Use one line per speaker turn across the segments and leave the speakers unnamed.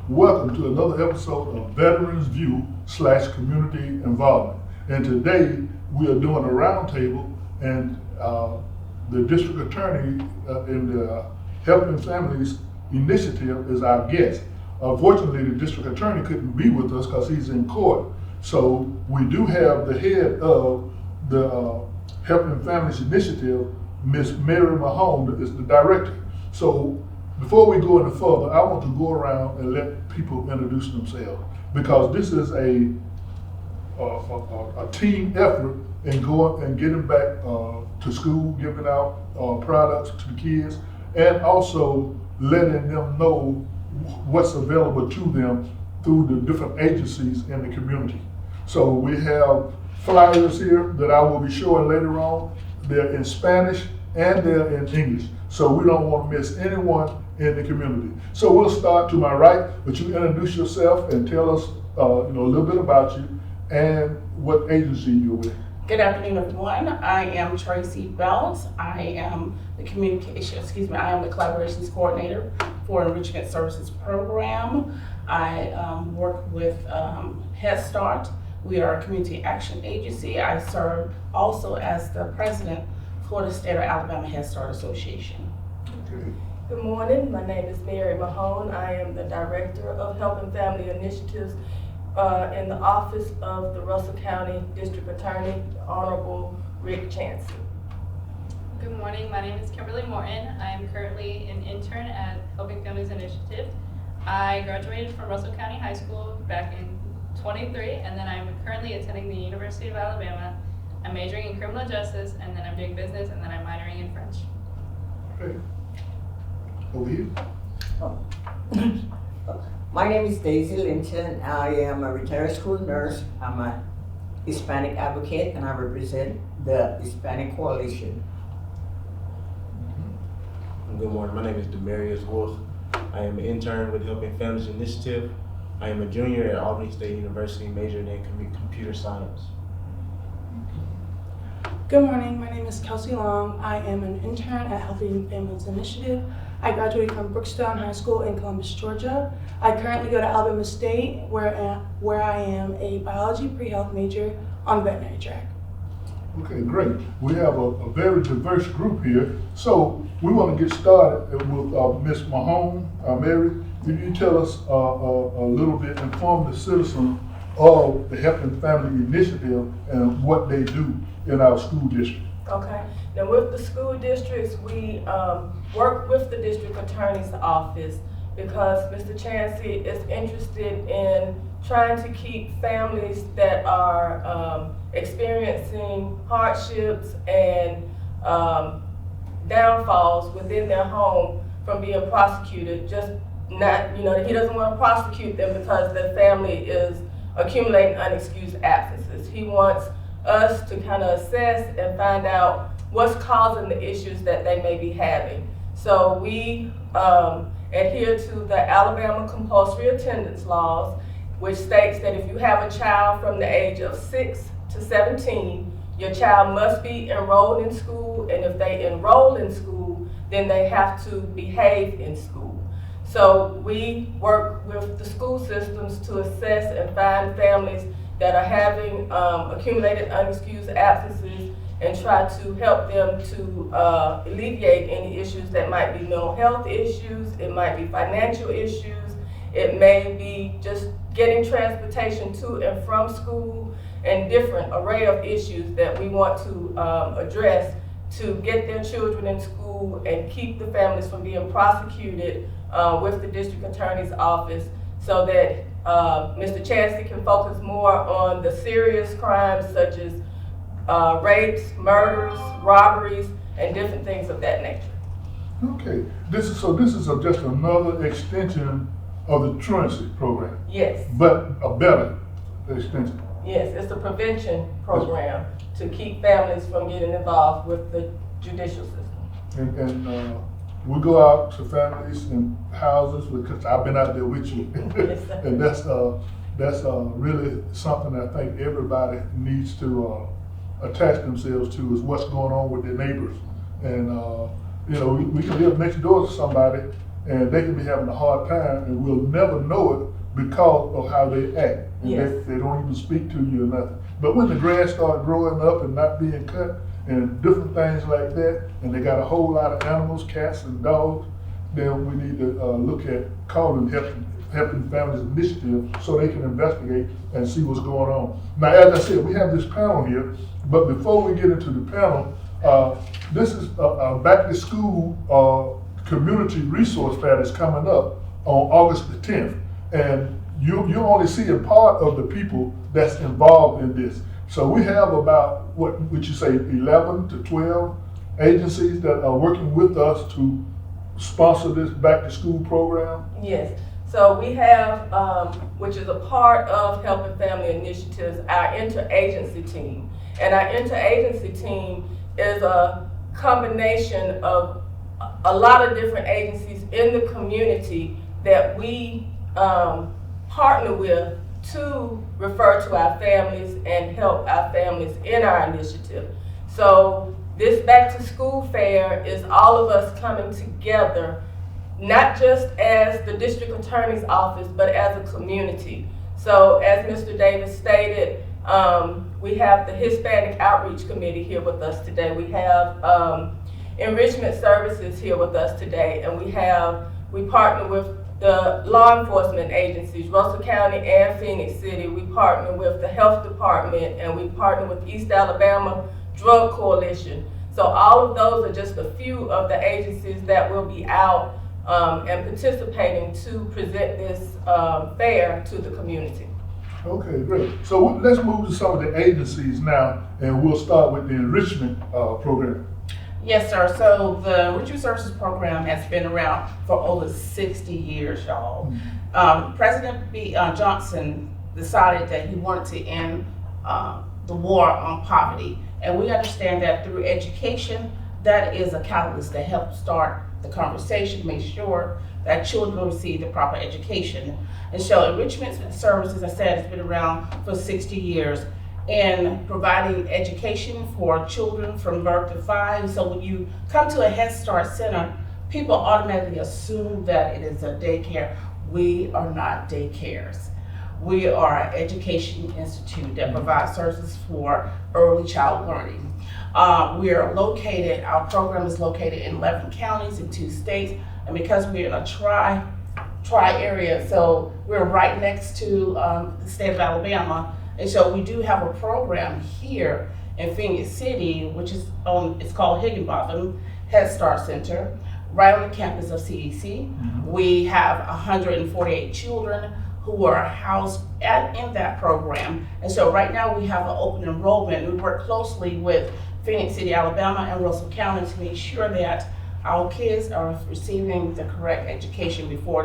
Welcome to another episode of Veterans View / Community Involvement. And today we are doing a roundtable, and the district attorney in the Helping Families Initiative is our guest. Unfortunately, the district attorney couldn't be with us because he's in court. So we do have the head of the Helping Families Initiative, Ms. Mary Mahone, is the director. So before we go any further, I want to go around and let people introduce themselves, because this is a team effort in going and getting back to school, giving out products to the kids, and also letting them know what's available to them through the different agencies in the community. So we have flyers here that I will be showing later on. They're in Spanish and they're in English, so we don't want to miss anyone in the community. So we'll start to my right, but you introduce yourself and tell us a little bit about you and what agency you're with.
Good afternoon, everyone. I am Tracy Belt. I am the collaborations coordinator for Enrichment Services Program. I work with Head Start. We are a community action agency. I serve also as the president for the State of Alabama Head Start Association.
Okay.
Good morning, my name is Mary Mahone. I am the Director of Helping Family Initiatives in the Office of the Russell County District Attorney, Honorable Rick Chancey.
Good morning, my name is Kimberly Morton. I am currently an intern at Helping Families Initiative. I graduated from Russell County High School back in 23, and then I'm currently attending the University of Alabama. I'm majoring in criminal justice, and then I'm doing business, and then I'm minoring in French.
Okay. Over here.
My name is Daisy Linton. I am a retired school nurse. I'm a Hispanic advocate, and I represent the Hispanic Coalition.
Good morning, my name is Demarius Wolf. I am an intern with Helping Families Initiative. I am a junior at Albany State University, majoring in computer science.
Good morning, my name is Kelsey Long. I am an intern at Helping Families Initiative. I graduated from Brookstone High School in Columbus, Georgia. I currently go to Alabama State, where I am a biology pre-health major on veterinary track.
Okay, great. We have a very diverse group here. So we want to get started with Ms. Mahone. Mary, can you tell us a little bit, inform the citizen of the Helping Family Initiative and what they do in our school district?
Okay, now with the school districts, we work with the district attorney's office because Mr. Chancey is interested in trying to keep families that are experiencing hardships and downfalls within their home from being prosecuted. Just not, he doesn't want to prosecute them because their family is accumulating unexcused absences. He wants us to kind of assess and find out what's causing the issues that they may be having. So we adhere to the Alabama compulsory attendance laws, which states that if you have a child from the age of 6 to 17, your child must be enrolled in school, and if they enroll in school, then they have to behave in school. So we work with the school systems to assess and find families that are having accumulated unexcused absences and try to help them to alleviate any issues that might be mental health issues, it might be financial issues, it may be just getting transportation to and from school, and different array of issues that we want to address to get their children in school and keep the families from being prosecuted with the district attorney's office, so that Mr. Chancey can focus more on the serious crimes such as rapes, murders, robberies, and different things of that nature.
Okay, this is just another extension of the truancy program.
Yes.
But a better extension.
Yes, it's a prevention program to keep families from getting involved with the judicial system.
And we go out to families and houses, because I've been out there with you.
Yes, sir.
And that's really something I think everybody needs to attach themselves to, is what's going on with their neighbors. And we can live next door to somebody and they can be having a hard time, and we'll never know it because of how they act. And
Yes.
they don't even speak to you or nothing. But when the grass start growing up and not being cut and different things like that, and they got a whole lot of animals, cats and dogs, then we need to look at calling Helping Families Initiative so they can investigate and see what's going on. Now, as I said, we have this panel here, but before we get into the panel, this is a back to school community resource fair that's coming up on August the 10th. And you're only seeing part of the people that's involved in this. So we have about, what would you say, 11 to 12 agencies that are working with us to sponsor this back to school program?
Yes. So we have, which is a part of Helping Family Initiatives, our interagency team. And our interagency team is a combination of a lot of different agencies in the community that we partner with to refer to our families and help our families in our initiative. So this back to school fair is all of us coming together, not just as the district attorney's office, but as a community. So as Mr. Davis stated, we have the Hispanic Outreach Committee here with us today. We have Enrichment Services here with us today, and we partner with the law enforcement agencies, Russell County and Phoenix City. We partner with the health department, and we partner with East Alabama Drug Coalition. So all of those are just a few of the agencies that will be out and participating to present this fair to the community.
Okay, great. So let's move to some of the agencies now, and we'll start with the enrichment program.
Yes, sir. So the Enrichment Services Program has been around for over 60 years, y'all. President Johnson decided that he wanted to end the war on poverty. And we understand that through education, that is a catalyst that helps start the conversation, make sure that children receive the proper education. And so Enrichment Services, as I said, has been around for 60 years in providing education for children from birth to 5. So when you come to a Head Start Center, people automatically assume that it is a daycare. We are not daycares. We are an education institute that provides services for early child learning. We are located, our program is located in 11 counties in 2 states, and because we're in a tri area, so we're right next to the state of Alabama, and so we do have a program here in Phoenix City, which is it's called Higginbotham Head Start Center, right on the campus of CEC. We have 148 children who are housed in that program. And so right now we have an open enrollment. We work closely with Phoenix City, Alabama and Russell County to make sure that our kids are receiving the correct education before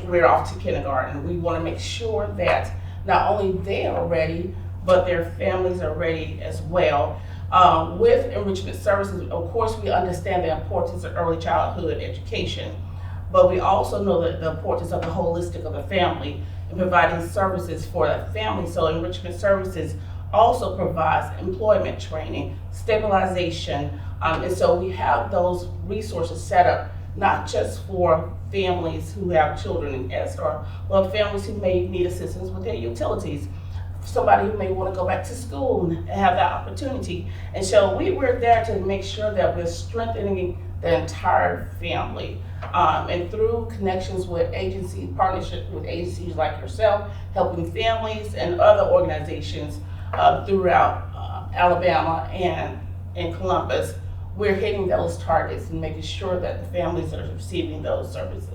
we're off to kindergarten. We want to make sure that not only they are ready, but their families are ready as well. With Enrichment Services, of course, we understand the importance of early childhood education, but we also know that the importance of the holistic of the family and providing services for that family. So Enrichment Services also provides employment training, stabilization, and so we have those resources set up not just for families who have children in Head Start, but families who may need assistance with their utilities. Somebody who may want to go back to school and have that opportunity. And so we're there to make sure that we're strengthening the entire family. And through connections with agencies, partnership with agencies like yourself, Helping Families and other organizations throughout Alabama and in Columbus, we're hitting those targets and making sure that the families are receiving those services.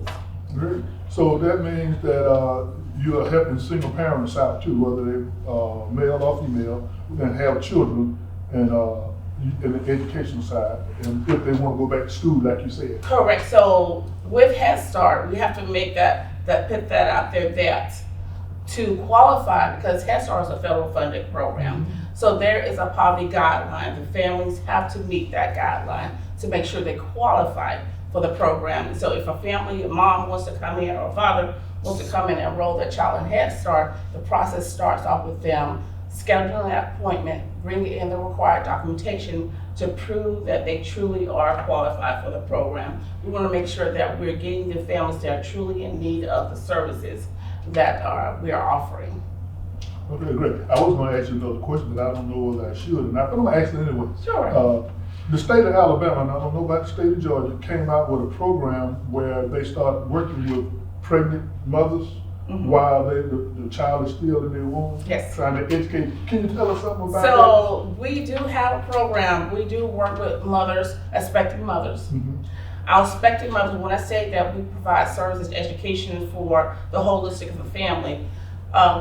Great. So that means that you are helping single parents out too, whether they male or female, and have children, and in the educational side, and if they want to go back to school, like you said.
Correct. So with Head Start, we have to make put that out there that to qualify, because Head Start is a federal funded program. So there is a poverty guideline. The families have to meet that guideline to make sure they qualify for the program. And so if a family, a mom wants to come in or a father wants to come in and enroll their child in Head Start, the process starts off with them scheduling an appointment, bringing in the required documentation, to prove that they truly are qualified for the program. We want to make sure that we're getting the families that are truly in need of the services that we are offering.
Okay, great. I was gonna ask you another question, but I don't know whether I should or not, but I'm gonna ask it anyway.
Sure.
The state of Alabama, and I don't know about the state of Georgia, came out with a program where they start working with pregnant mothers while the child is still in their womb.
Yes.
Trying to educate. Can you tell us something about
So we do have a program. We do work with mothers, expecting mothers.
that? Mhm.
Our expecting mothers, when I say that we provide services, education for the holistic of the family,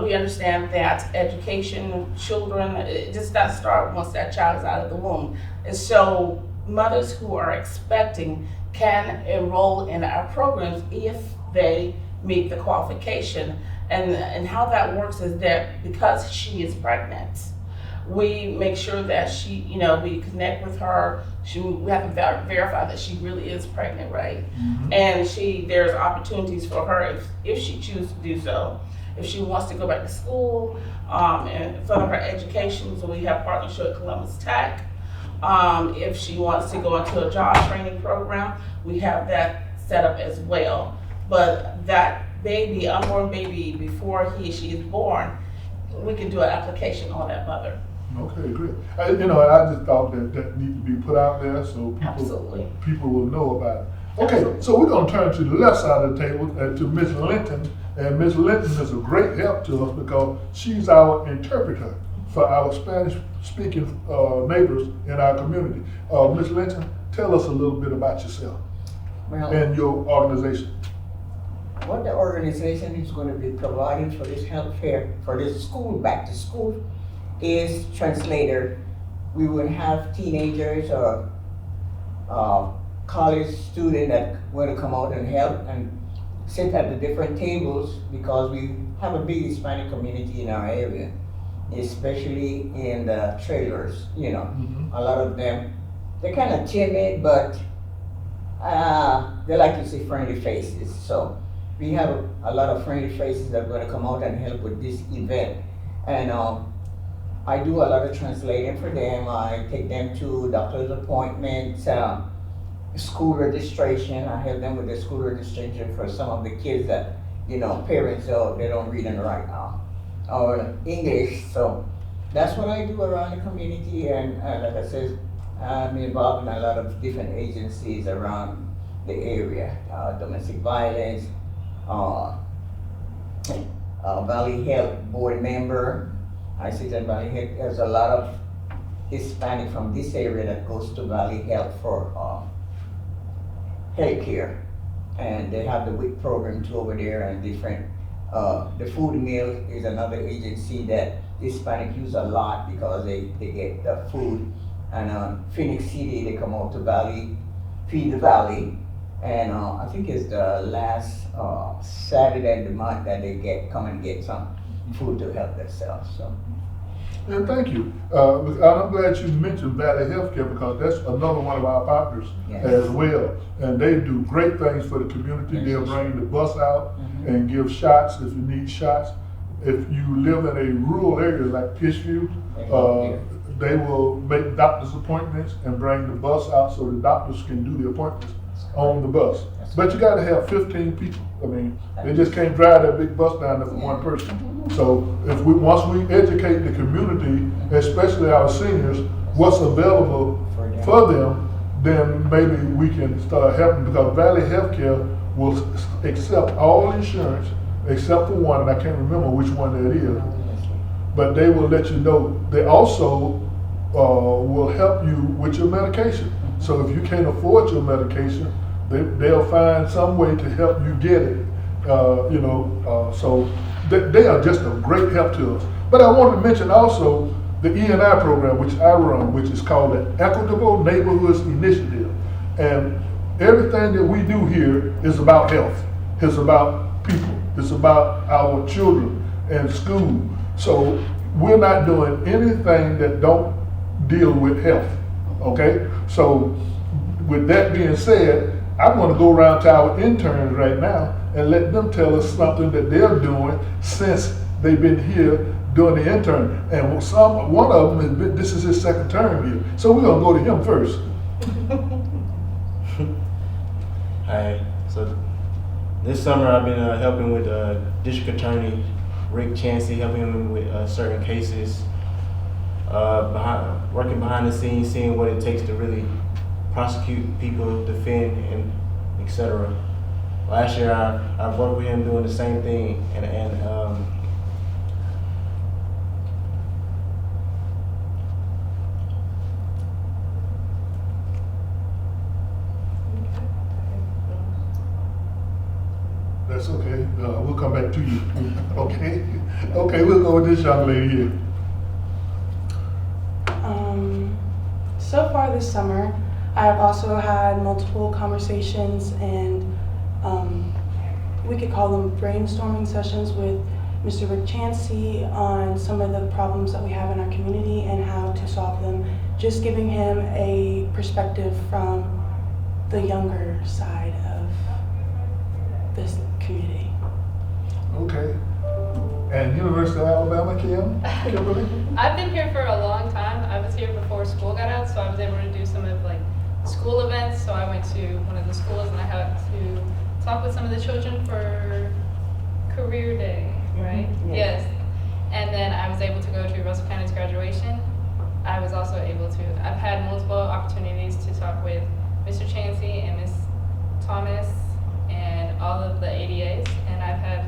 we understand that education, children, it just doesn't start once that child is out of the womb. And so mothers who are expecting can enroll in our programs if they meet the qualification. And how that works is that because she is pregnant, we make sure that she, we connect with her. We have to verify that she really is pregnant, right? And there's opportunities for her if she chooses to do so. If she wants to go back to school and further her education, so we have partnership with Columbus Tech. If she wants to go into a job training program, we have that set up as well. But that baby, unborn baby, before she is born, we can do an application on that mother.
Okay, great. I just thought that need to be put out there so
Absolutely.
people will know about it. Okay, so we're gonna turn to the left side of the table to Ms. Linton. And Ms. Linton is a great help to us because she's our interpreter for our Spanish-speaking neighbors in our community. Ms. Linton, tell us a little bit about yourself
Well,
and your organization.
what the organization is going to be providing for this health fair, for this school, back to school, is translator. We will have teenagers or college students that want to come out and help and sit at the different tables because we have a big Hispanic community in our area, especially in the trailers. A lot of them, they're kind of timid, but they like to see friendly faces. So we have a lot of friendly faces that are going to come out and help with this event. And I do a lot of translating for them. I take them to doctor's appointments, school registration. I help them with the school registration for some of the kids that, parents, they don't read and write or English. So that's what I do around the community. And like I said, I'm involved in a lot of different agencies around the area, domestic violence, Valley Health board member. I sit at Valley Health. There's a lot of Hispanic from this area that goes to Valley Health for healthcare, and they have the WIC program too over there and different. The food meal is another agency that Hispanic use a lot because they get the food. And Phoenix City, they come out to Valley, feed the Valley, and I think it's the last Saturday of the month that they come and get some food to help themselves. So.
And thank you. I'm glad you mentioned Valley Healthcare because that's another one of our partners as well. And they do great things for the community. They'll bring the bus out and give shots if you need shots. If you live in a rural area like Pittsview, they will make doctor's appointments and bring the bus out so the doctors can do the appointments on the bus. But you gotta have 15 people. I mean, they just can't drive that big bus down there for one person. So once we educate the community, especially our seniors, what's available for them, then maybe we can start helping because Valley Healthcare will accept all insurance except for one, and I can't remember which one that is. But they will let you know. They also will help you with your medication. So if you can't afford your medication, they'll find some way to help you get it. So they are just a great help to us. But I want to mention also the E&I program, which I run, which is called the Equitable Neighborhoods Initiative. And everything that we do here is about health. It's about people. It's about our children and school. So we're not doing anything that don't deal with health, okay? So with that being said, I'm gonna go around to our interns right now and let them tell us something that they're doing since they've been here doing the intern. And one of them, this is his second term here. So we're gonna go to him first.
Hi. So this summer I've been helping with District Attorney Rick Chansey, helping him with certain cases, working behind the scenes, seeing what it takes to really prosecute people, defend, and etc. Last year I've worked with him doing the same thing, and
That's okay. We'll come back to you. Okay? Okay, we'll go with this young lady here.
So far this summer, I have also had multiple conversations and we could call them brainstorming sessions with Mr. Rick Chansey on some of the problems that we have in our community and how to solve them. Just giving him a perspective from the younger side of this community.
Okay. And University of Alabama, Kimberly?
I've been here for a long time. I was here before school got out, so I was able to do some of like school events. So I went to one of the schools and I had to talk with some of the children for career day, right? Yes. And then I was able to go to Russell County's graduation. I was also able to, I've had multiple opportunities to talk with Mr. Chansey and Ms. Thomas and all of the ADAs, and I've had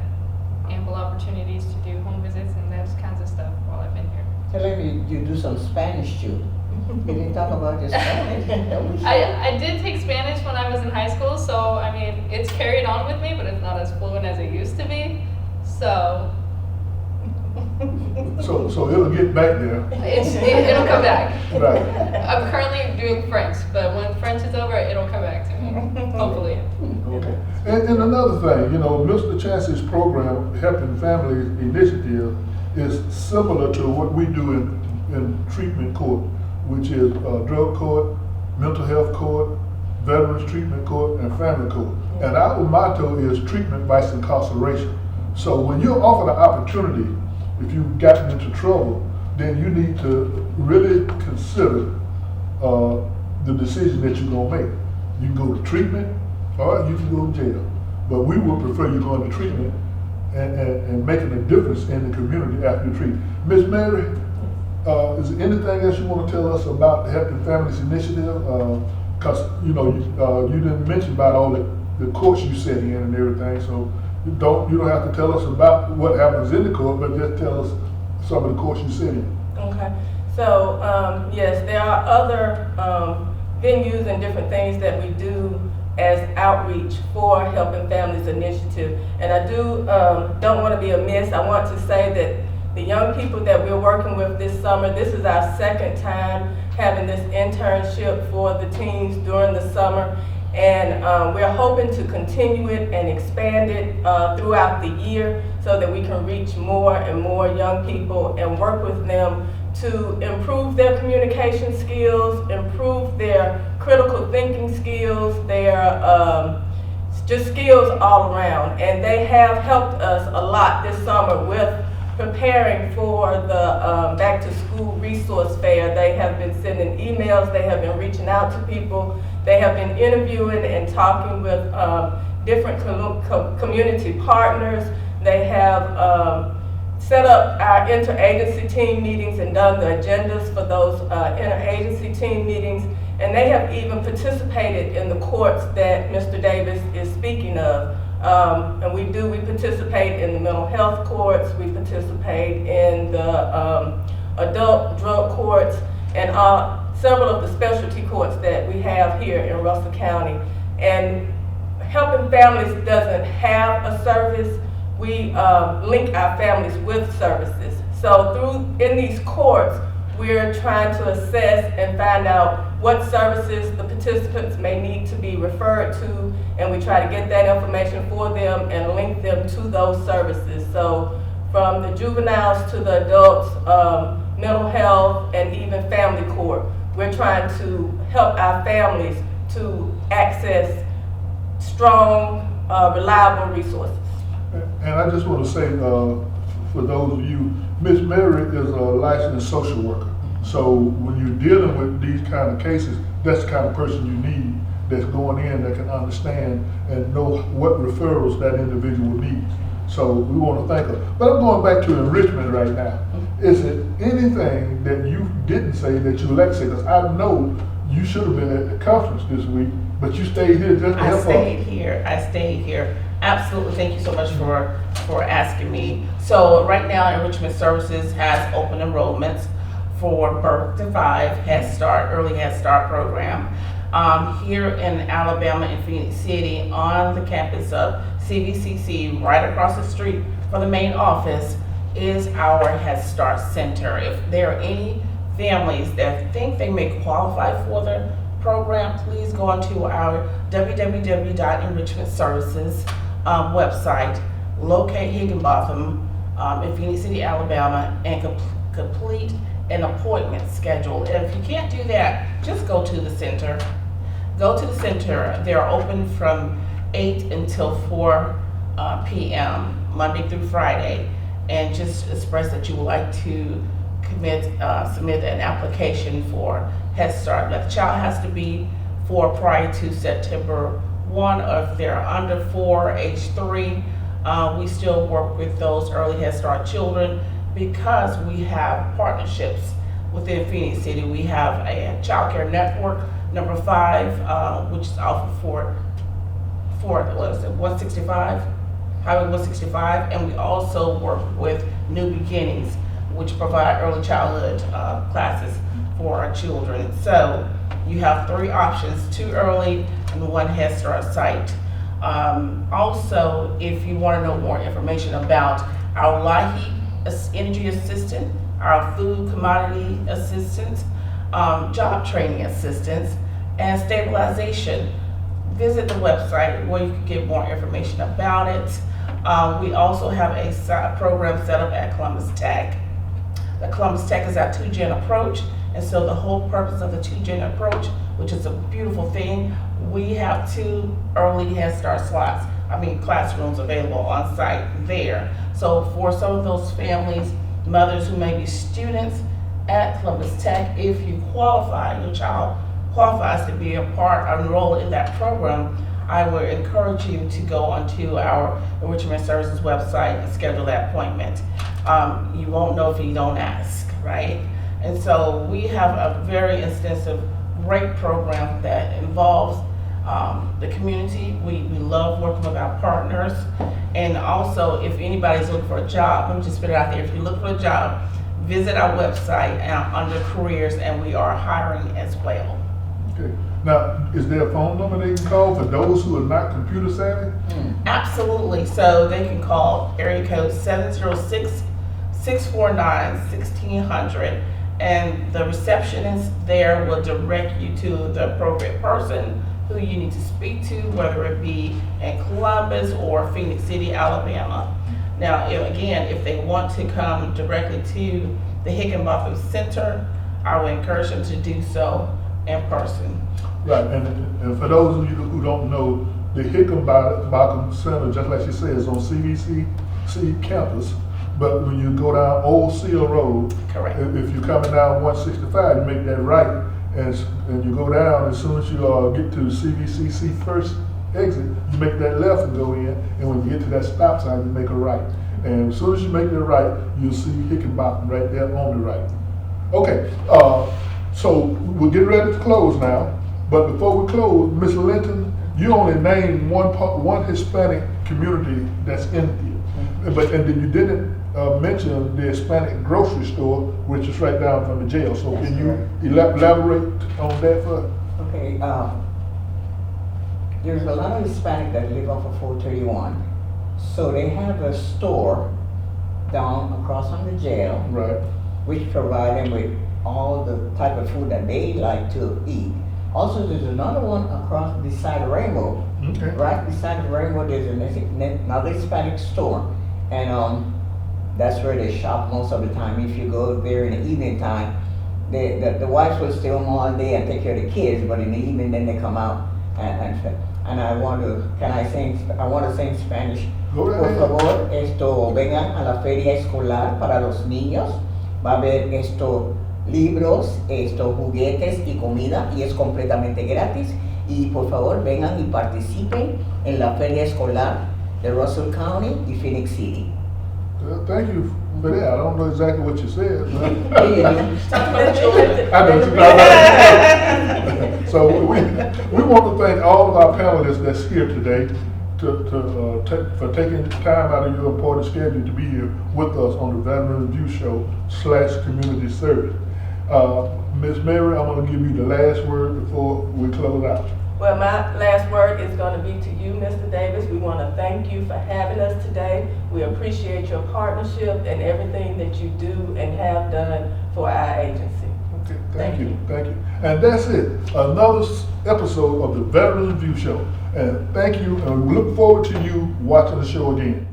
ample opportunities to do home visits and those kinds of stuff while I've been here.
Tell him you do some Spanish too. Can you talk about your Spanish?
I did take Spanish when I was in high school, so I mean, it's carried on with me, but it's not as fluent as it used to be. So
So it'll get back there.
it'll come back.
Right.
I'm currently doing French, but when French is over, it'll come back to me, hopefully.
Okay. And another thing, you know, Mr. Chancey's program, Helping Families Initiative, is similar to what we do in treatment court, which is drug court, mental health court, veterans treatment court, and family court. And our motto is treatment vice incarceration. So when you're offered an opportunity, if you've gotten into trouble, then you need to really consider the decision that you're gonna make. You can go to treatment, or you can go to jail. But we would prefer you going to treatment and making a difference in the community after you treat. Ms. Mary, is there anything else you want to tell us about the Helping Families Initiative? Because you know you didn't mention about all the courts you sit in and everything, so you don't have to tell us about what happens in the court, but just tell us some of the courts you sit in.
Okay, so yes, there are other venues and different things that we do as outreach for Helping Families Initiative. And I don't want to be amiss. I want to say that the young people that we're working with this summer, this is our second time having this internship for the teens during the summer. And we're hoping to continue it and expand it throughout the year so that we can reach more and more young people and work with them to improve their communication skills, improve their critical thinking skills, their just skills all around. And they have helped us a lot this summer with preparing for the back to school resource fair. They have been sending emails, they have been reaching out to people, they have been interviewing and talking with different community partners. They have set up our interagency team meetings and done the agendas for those interagency team meetings. And they have even participated in the courts that Mr. Davis is speaking of. And we participate in the mental health courts, we participate in the adult drug courts, and several of the specialty courts that we have here in Russell County. And Helping Families doesn't have a service. We link our families with services. So in these courts, we're trying to assess and find out what services the participants may need to be referred to, and we try to get that information for them and link them to those services. So from the juveniles to the adults, mental health, and even family court, we're trying to help our families to access strong, reliable resources.
And I just want to say, for those of you Miss Mary is a licensed social worker. So when you're dealing with these kind of cases, that's the kind of person you need that's going in that can understand and know what referrals that individual needs. So we want to thank her. But I'm going back to enrichment right now. Is it anything that you didn't say that you would like to say? Because I know you should have been at the conference this week, but you stayed here just to help us.
I stayed here. Absolutely. Thank you so much for asking me. So right now, Enrichment Services has open enrollments for birth to 5 Head Start, early Head Start program. Here in Alabama, in Phoenix City, on the campus of CVCC, right across the street from the main office, is our Head Start Center. If there are any families that think they may qualify for the program, please go onto our www.enrichmentservices website, locate Higginbotham in Phoenix City, Alabama, and complete an appointment schedule. And if you can't do that, just go to the center. Go to the center. They're open from 8 until 4 p.m. Monday through Friday, and just express that you would like to submit an application for Head Start. But the child has to be 4 prior to September 1, or if they're under 4, age 3, we still work with those early Head Start children because we have partnerships within Phoenix City. We have a child care network, number 5, which is off of 165, Highway 165, and we also work with New Beginnings, which provide early childhood classes for our children. So you have 3 options, 2 early and 1 Head Start site. Also, if you want to know more information about our LIHEAP energy assistant, our food commodity assistance, job training assistance, and stabilization, visit the website where you can get more information about it. We also have a program set up at Columbus Tech. The Columbus Tech is our 2-gen approach, and so the whole purpose of the 2-gen approach, which is a beautiful thing, we have 2 early Head Start classrooms available on site there. So for some of those families, mothers who may be students at Columbus Tech, if you qualify, your child qualifies to be a part or enroll in that program, I would encourage you to go onto our Enrichment Services website and schedule that appointment. You won't know if you don't ask, right? And so we have a very extensive, great program that involves the community. We love working with our partners. And also, if anybody's looking for a job, let me just put it out there. If you look for a job, visit our website under careers, and we are hiring as well.
Okay. Now, is there a phone number they can call for those who are not computer savvy?
Absolutely. So they can call area code 706-649-1600, and the receptionist there will direct you to the appropriate person who you need to speak to, whether it be in Columbus or Phoenix City, Alabama. Now, again, if they want to come directly to the Higginbotham Center, I would encourage them to do so in person.
Right, and for those of you who don't know, the Higginbotham Center, just like she said, is on CVCC campus. But when you go down Old Seal Road,
Correct.
if you're coming down 165, you make that right, and you go down. As soon as you get to CVCC first exit, you make that left and go in. And when you get to that stop sign, you make a right. And as soon as you make that right, you'll see Higginbotham right there on the right. Okay, so we're getting ready to close now. But before we close, Ms. Linton, you only named one Hispanic community that's in here. And then you didn't mention the Hispanic grocery store, which is right down from the jail. So
That's
can you
correct.
elaborate on that for us?
Okay, there's a lot of Hispanic that live off of 431. So they have a store down across from the jail,
Right.
which provide them with all the type of food that they like to eat. Also, there's another one across beside the Rainbow.
Okay.
Right beside the Rainbow, there's another Hispanic store. And that's where they shop most of the time. If you go there in the evening time, the wives will stay home all day and take care of the kids, but in the evening then they come out And I want to, I want to say in Spanish.
Go
Por
ahead.
favor, vengan a la feria escolar para los niños. Va a haber libros, juguetes y comida y es completamente gratis. Y por favor, vengan y participen en la feria escolar de Russell County y Phoenix City.
Thank you for that. I don't know exactly what you said. but- I know. So we want to thank all of our panelists that's here today for taking time out of your important schedule to be here with us on the Veteran Review Show / Community Service. Ms. Mary, I'm going to give you the last word before we close out.
Well, my last word is going to be to you, Mr. Davis. We want to thank you for having us today. We appreciate your partnership and everything that you do and have done for our agency.
Okay, thank you. And that's it. Another episode of the Veteran Review Show. And thank you, and we look forward to you watching the show again.